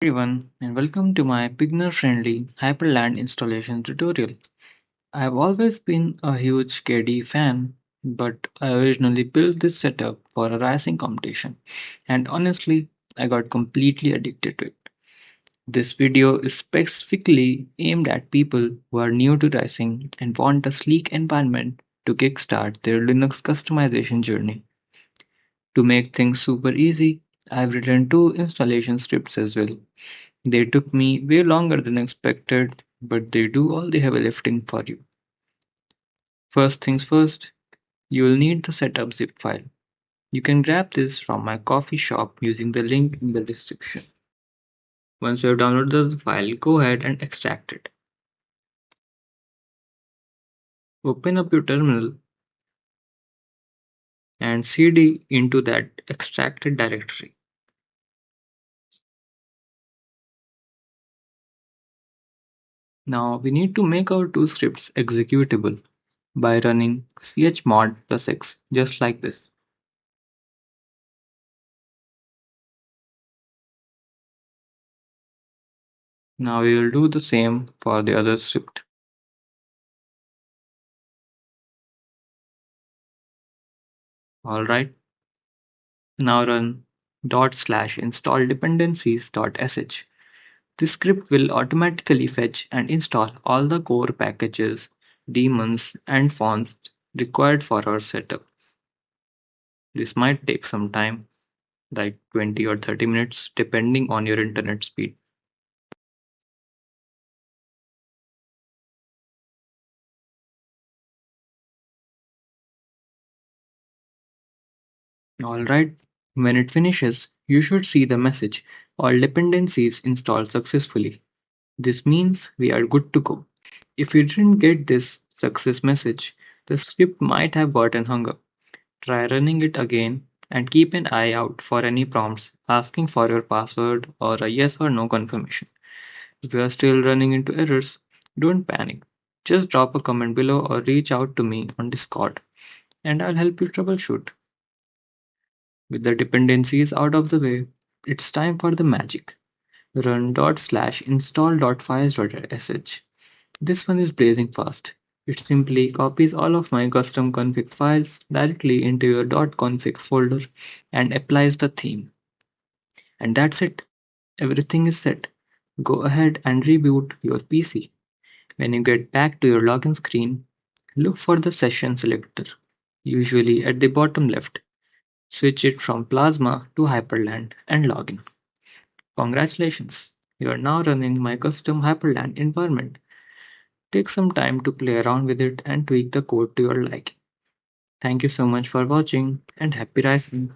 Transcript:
Everyone, and welcome to my beginner-friendly Hyprland installation tutorial. I have always been a huge KD fan, but I originally built this setup for a racing competition, and honestly, I got completely addicted to it. This video is specifically aimed at people who are new to racing and want a sleek environment to kickstart their Linux customization journey. To make things super easy, I've written two installation scripts as well. They took me way longer than expected, but they do all the heavy lifting for you. First things first, you will need the setup zip file. You can grab this from my coffee shop using the link in the description. Once you have downloaded the file, go ahead and extract it. Open up your terminal and cd into that extracted directory. Now we need to make our two scripts executable by running chmod plus x just like this. Now we will do the same for the other script. Alright, now run install-dependencies.sh. This script will automatically fetch and install all the core packages, daemons, and fonts required for our setup. This might take some time, like 20 or 30 minutes, depending on your internet speed. Alright, when it finishes, you should see the message all dependencies installed successfully. This means we are good to go. If you didn't get this success message, the script might have gotten hung up. Try running it again and keep an eye out for any prompts asking for your password or a yes or no confirmation. If you are still running into errors, don't panic. Just drop a comment below or reach out to me on Discord and I'll help you troubleshoot. With the dependencies out of the way, it's time for the magic. Run install-dotfiles.sh. This one is blazing fast. It simply copies all of my custom config files directly into your .config folder and applies the theme. And that's it. Everything is set. Go ahead and reboot your PC. When you get back to your login screen, look for the session selector, usually at the bottom left. Switch it from Plasma to Hyprland and login. Congratulations! You are now running my custom Hyprland environment. Take some time to play around with it and tweak the code to your liking. Thank you so much for watching and happy rising.